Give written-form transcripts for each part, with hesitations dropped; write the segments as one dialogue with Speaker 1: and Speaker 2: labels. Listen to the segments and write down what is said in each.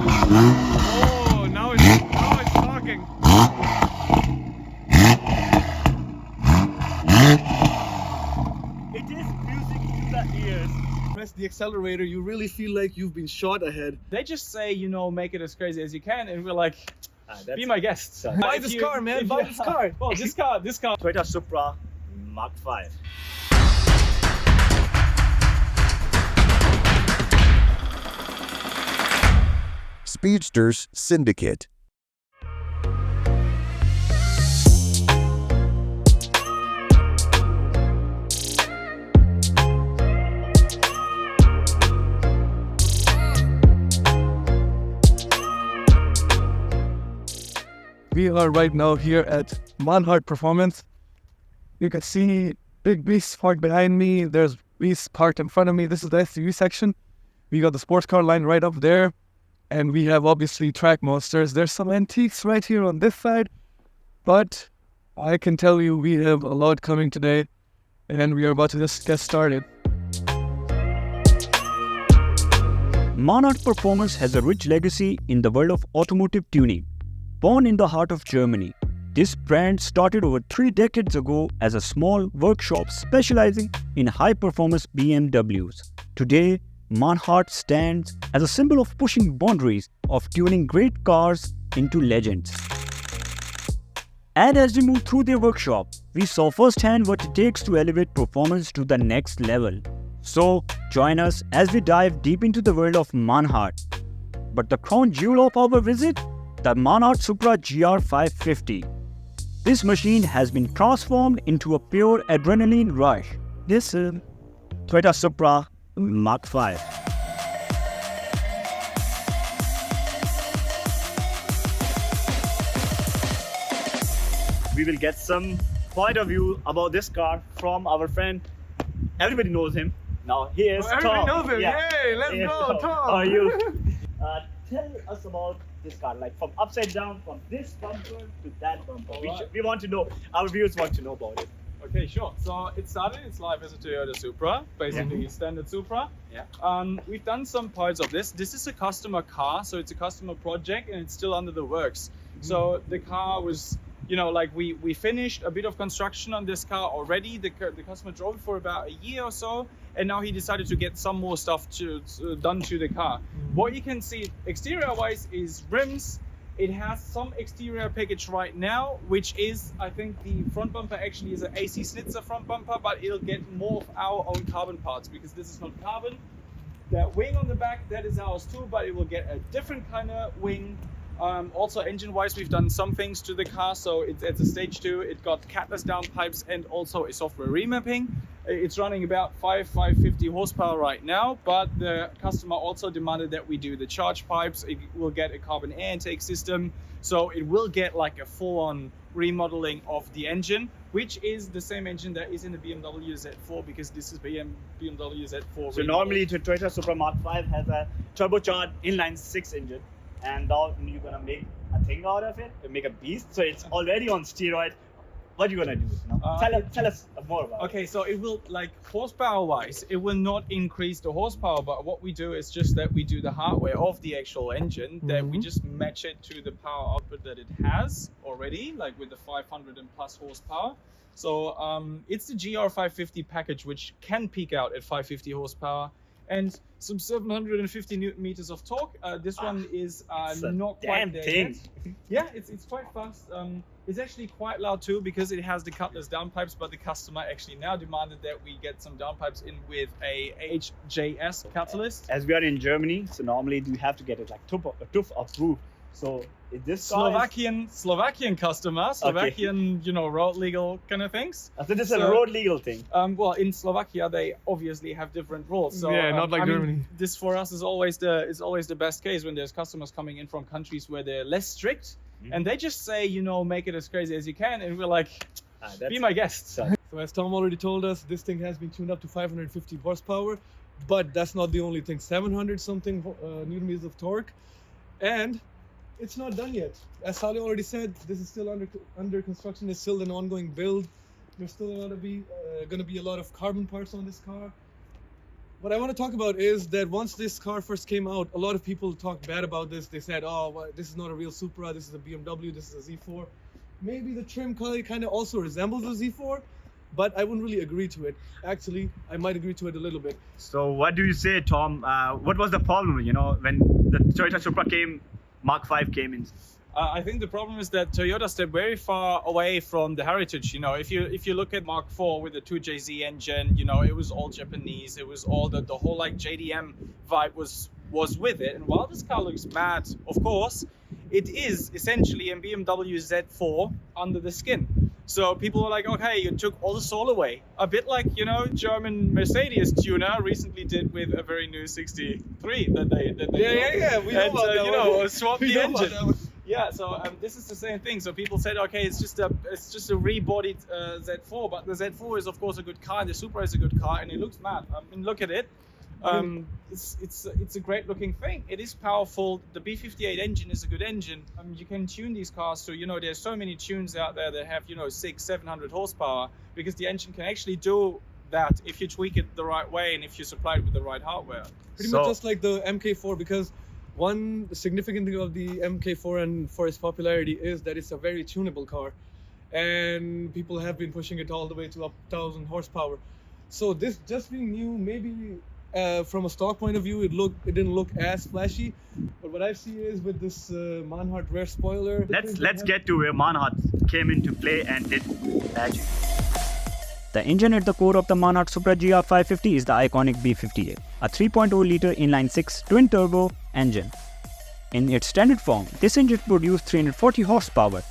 Speaker 1: Oh, now it's talking.
Speaker 2: It is music to the ears.
Speaker 3: Press the accelerator, you really feel like you've been shot ahead.
Speaker 1: They just say, you know, make it as crazy as you can, and we're like, be my guest.
Speaker 3: Buy this car, man. Buy this car.
Speaker 1: Well, this car.
Speaker 2: Toyota Supra Mark 5.
Speaker 4: Speedsters Syndicate.
Speaker 3: We are right now here at MANHART Performance. You can see big beasts parked behind me. There's beasts parked in front of me. This is the SUV section. We got the sports car line right up there. And we have obviously track monsters. There's some antiques right here on this side. But I can tell you we have a lot coming today. And we are about to just get started.
Speaker 2: MANHART Performance has a rich legacy in the world of automotive tuning. Born in the heart of Germany, this brand started over 3 decades ago as a small workshop specializing in high-performance BMWs. Today, MANHART stands as a symbol of pushing boundaries of tuning great cars into legends. And as we moved through their workshop, we saw firsthand what it takes to elevate performance to the next level. So, join us as we dive deep into the world of MANHART. But the crown jewel of our visit? The MANHART Supra GR550. This machine has been transformed into a pure adrenaline rush. This is Toyota Supra Mark 5. We will get some point of view about this car from our friend. Everybody knows him. Now here's Tom.
Speaker 1: Everybody knows him.
Speaker 2: Yeah.
Speaker 1: Yay, let's
Speaker 2: Here's
Speaker 1: go, Tom.
Speaker 2: How are you? Tell us about this car, like from upside down, from this bumper to that bumper.
Speaker 1: Alright.
Speaker 2: We want to know, our viewers want to know about it.
Speaker 1: Okay, sure. So it started its life as a Toyota Supra, basically standard Supra.
Speaker 2: Yeah.
Speaker 1: We've done some parts of this. This is a customer car, so it's a customer project and it's still under the works. So the car was, you know, like we finished a bit of construction on this car already. The customer drove it for about a year or so, and now he decided to get some more stuff done to the car. What you can see exterior-wise is rims. It has some exterior package right now, which is, I think the front bumper actually is an AC Schnitzer front bumper, but it'll get more of our own carbon parts because this is not carbon. That wing on the back, that is ours too, but it will get a different kind of wing. Also engine-wise, we've done some things to the car, so it's at the stage 2. It got catless downpipes and also a software remapping. It's running about 550 horsepower right now, but the customer also demanded that we do the charge pipes. It will get a carbon air intake system, so it will get like a full-on remodeling of the engine, which is the same engine that is in the BMW Z4, because this is BMW Z4.
Speaker 2: So normally the Toyota Supra Mark 5 has a turbocharged inline 6 engine, and now you're gonna make a thing out of it, make a beast. So it's already on steroid. What are you gonna do now? Tell us more about it.
Speaker 1: Okay, so it will, like, horsepower wise, it will not increase the horsepower, but what we do is just that we do the hardware of the actual engine, that we just match it to the power output that it has already, like with the 500 and plus horsepower. So it's the GR550 package, which can peak out at 550 horsepower and some 750 newton meters of torque. This one is not quite there yet. Yeah, it's quite fast. It's actually quite loud too, because it has the cutless downpipes, but the customer actually now demanded that we get some downpipes in with a HJS catalyst.
Speaker 2: As we are in Germany, so normally you have to get it like TÜV approved. So this car
Speaker 1: Slovakian customer, Slovakian, you know, road legal kind of things.
Speaker 2: So this is a road legal thing.
Speaker 1: Well, in Slovakia they obviously have different rules. So
Speaker 3: Yeah, not like Germany.
Speaker 1: mean, this for us is always the best case when there's customers coming in from countries where they're less strict, and they just say, you know, make it as crazy as you can, and we're like, be my guest.
Speaker 3: So as Tom already told us, this thing has been tuned up to 550 horsepower, but that's not the only thing. 700 something newton meters of torque, and it's not done yet. As Salih already said, this is still under construction. It's still an ongoing build. There's still going to be a lot of carbon parts on this car. What I want to talk about is that once this car first came out, a lot of people talked bad about this. They said, oh, well, this is not a real Supra, this is a BMW, this is a Z4. Maybe the trim color kind of also resembles a Z4, but I wouldn't really agree to it. Actually, I might agree to it a little bit.
Speaker 2: So what do you say, Tom? What was the problem, when the Toyota Supra Mark 5 came in?
Speaker 1: I think the problem is that Toyota stepped very far away from the heritage. If you look at Mark 4 with the 2JZ engine, it was all Japanese. It was all the whole like JDM vibe was with it. And while this car looks mad, of course, it is essentially a BMW Z4 under the skin. So people were like, okay, you took all the soul away. A bit like, German Mercedes tuner recently did with a very new 63 that they
Speaker 3: Yeah. We know about that one.
Speaker 1: Swap
Speaker 3: We
Speaker 1: the
Speaker 3: know about
Speaker 1: engine.
Speaker 3: that one.
Speaker 1: Yeah, so this is the same thing. So people said, okay, it's just a rebodied Z4, but the Z4 is of course a good car, and the Supra is a good car, and it looks mad. I mean, look at it. It's a great looking thing. It is powerful. The B58 engine is a good engine. You can tune these cars to, there's so many tunes out there that have 600-700 horsepower, because the engine can actually do that if you tweak it the right way and if you supply it with the right hardware.
Speaker 3: Pretty much just like the MK4, because one significant thing of the MK4 and for its popularity is that it's a very tunable car, and people have been pushing it all the way to up 1,000 horsepower. So this just being new, maybe from a stock point of view, it didn't look as flashy. But what I see is with this MANHART rear spoiler.
Speaker 2: Let's get to where MANHART came into play and did magic.
Speaker 5: The engine at the core of the MANHART Supra GR550 is the iconic B58, a 3.0-litre inline-six twin-turbo engine. In its standard form, this engine produced 340 horsepower.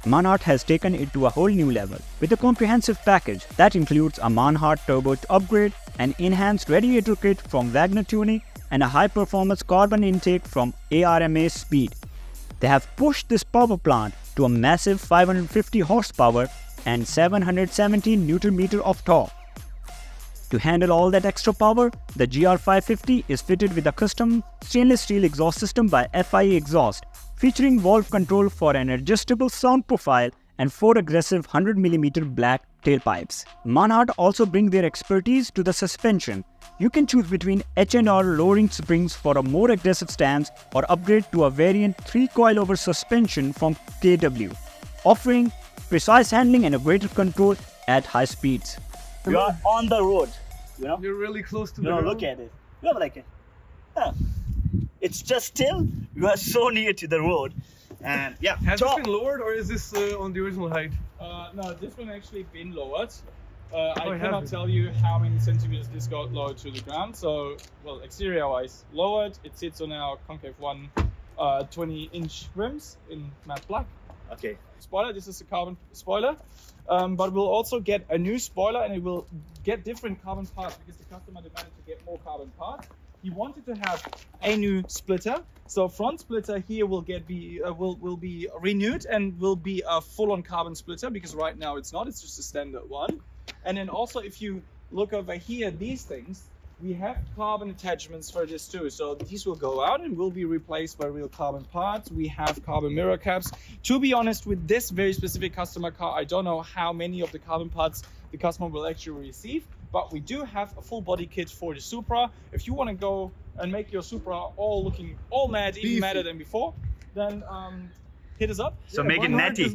Speaker 5: MANHART has taken it to a whole new level with a comprehensive package that includes a MANHART turbo upgrade, an enhanced radiator kit from Wagner Tuning, and a high-performance carbon intake from ARMA Speed. They have pushed this power plant to a massive 550 horsepower and 770 Nm of torque. To handle all that extra power, the GR550 is fitted with a custom stainless steel exhaust system by FIE Exhaust, featuring valve control for an adjustable sound profile and 4 aggressive 100mm black tailpipes. MANHART also bring their expertise to the suspension. You can choose between H&R lowering springs for a more aggressive stance, or upgrade to a variant 3-coilover suspension from KW, offering precise handling and a greater control at high speeds.
Speaker 2: You are on the road,
Speaker 3: You're really close to the road.
Speaker 2: Look at it. You have it's just still, you are so near to the road. And yeah.
Speaker 3: Has this been lowered, or is this on the original height?
Speaker 1: No, this one actually been lowered. I
Speaker 3: it
Speaker 1: cannot
Speaker 3: has
Speaker 1: tell you how many centimeters this got lowered to the ground. So, well, exterior-wise lowered. It sits on our Concave 1 20-inch rims in matte black.
Speaker 2: Okay.
Speaker 1: Spoiler, this is a carbon spoiler, but we'll also get a new spoiler, and it will get different carbon parts because the customer demanded to get more carbon parts. He wanted to have a new splitter, so front splitter here will be renewed and will be a full-on carbon splitter, because right now it's not, it's just a standard one. And then also, if you look over here, these things, we have carbon attachments for this too. So these will go out and will be replaced by real carbon parts. We have carbon mirror caps. To be honest, with this very specific customer car, I don't know how many of the carbon parts the customer will actually receive, but we do have a full body kit for the Supra. If you want to go and make your Supra all looking all mad, even madder than before, then hit us up.
Speaker 2: So make it natty.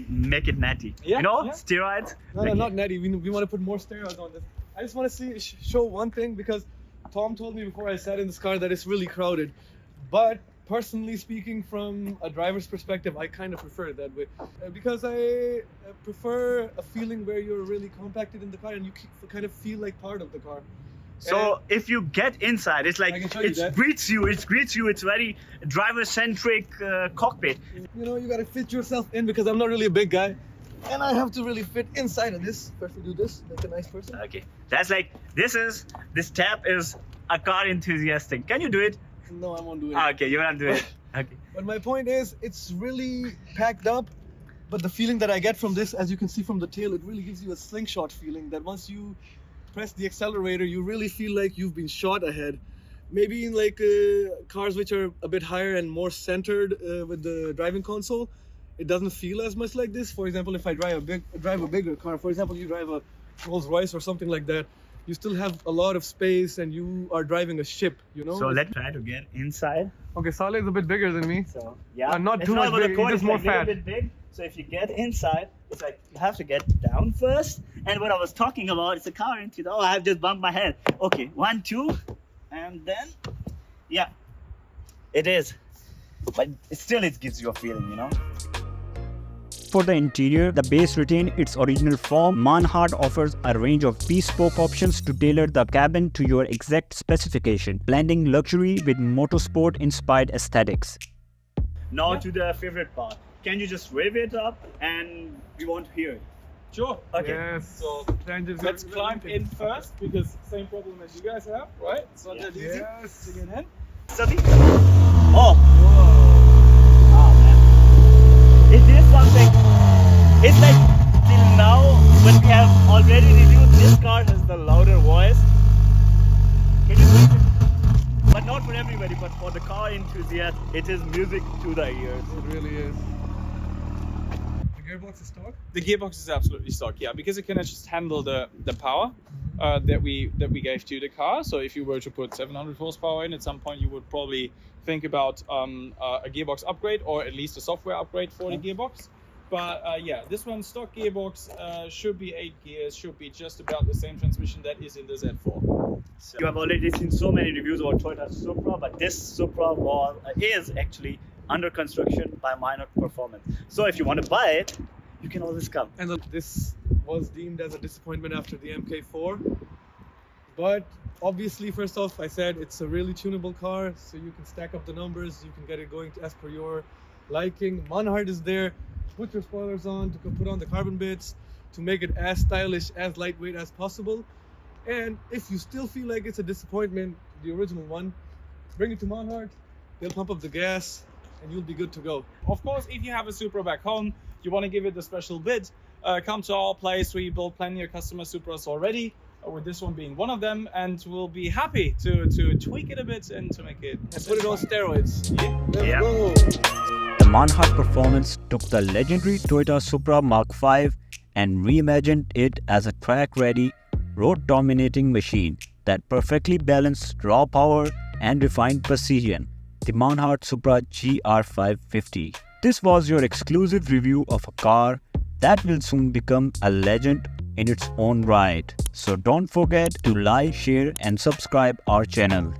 Speaker 2: Make it natty.
Speaker 1: Yeah,
Speaker 2: steroids.
Speaker 3: No, not natty. We want to put more steroids on this. I just want to show one thing, because Tom told me before I sat in this car that it's really crowded. But personally speaking, from a driver's perspective, I kind of prefer it that way. Because I prefer a feeling where you're really compacted in the car and you kind of feel like part of the car.
Speaker 2: So if you get inside, it's like it greets you. It's very driver-centric cockpit.
Speaker 3: You gotta fit yourself in, because I'm not really a big guy, and I have to really fit inside of this. First we do this, like a nice person.
Speaker 2: Okay, that's like this tab is a car enthusiast thing. Can you do it?
Speaker 3: No, I won't do it.
Speaker 2: Okay, you won't do it. Okay.
Speaker 3: But my point is, it's really packed up. But the feeling that I get from this, as you can see from the tail, it really gives you a slingshot feeling, that once you press the accelerator, you really feel like you've been shot ahead. Maybe in like cars which are a bit higher and more centered with the driving console, it doesn't feel as much like this. For example, if I drive a bigger car, for example, you drive a Rolls Royce or something like that, you still have a lot of space and you are driving a ship, you know?
Speaker 5: So let's try to get inside.
Speaker 3: Okay, Saleh is a bit bigger than me.
Speaker 5: So yeah,
Speaker 3: not
Speaker 5: it's
Speaker 3: too much
Speaker 5: about the
Speaker 3: big,
Speaker 5: core,
Speaker 3: just
Speaker 5: it's
Speaker 3: more
Speaker 5: like a little
Speaker 3: fat.
Speaker 5: bit big. So if you get inside, it's like you have to get down first. And what I was talking about, it's a car into the, oh, I have just bumped my head. Okay, 1, 2, and then, yeah, it is. But still, it gives you a feeling, you know. For the interior, the base retained its original form. MANHART offers a range of bespoke options to tailor the cabin to your exact specification, blending luxury with motorsport-inspired aesthetics. Now to the favorite part. Can you just wave it up and we want to hear it?
Speaker 1: Sure.
Speaker 5: Okay.
Speaker 3: Yes.
Speaker 1: So let's climb in first, because same problem as you guys have, right? It's not that easy
Speaker 3: Yes.
Speaker 1: to get in.
Speaker 5: Sabi? Oh! Oh man. It is something. It's like till now, when we have already reviewed, this car has the louder voice. It is music. But not for everybody, but for the car enthusiast, it is music to the ears.
Speaker 3: It really is. The gearbox is stock?
Speaker 1: The gearbox is absolutely stock, yeah, because it can just handle the power that we gave to the car. So if you were to put 700 horsepower in, at some point you would probably think about a gearbox upgrade, or at least a software upgrade for the gearbox. But yeah, this one stock gearbox should be 8 gears, should be just about the same transmission that is in the Z4.
Speaker 5: You have already seen so many reviews about Toyota Supra, but this Supra is actually under construction by MANHART Performance. So if you want to buy it, you can always come.
Speaker 3: And this was deemed as a disappointment after the MK4. But obviously, first off, I said it's a really tunable car, so you can stack up the numbers, you can get it going as per your liking. MANHART is there to put your spoilers on, to put on the carbon bits, to make it as stylish, as lightweight as possible. And if you still feel like it's a disappointment, the original one, bring it to MANHART, they'll pump up the gas, and you'll be good to go.
Speaker 1: Of course, if you have a Supra back home, you want to give it a special bid, come to our place. We built plenty of customer Supras already, with this one being one of them, and we'll be happy to tweak it a bit and to make it...
Speaker 3: And put it on steroids.
Speaker 1: Yeah.
Speaker 3: Let's go!
Speaker 2: The MANHART Performance took the legendary Toyota Supra Mark V and reimagined it as a track-ready, road-dominating machine that perfectly balanced raw power and refined precision. The MANHART Supra GR550. This was your exclusive review of a car that will soon become a legend in its own right. So don't forget to like, share and subscribe our channel.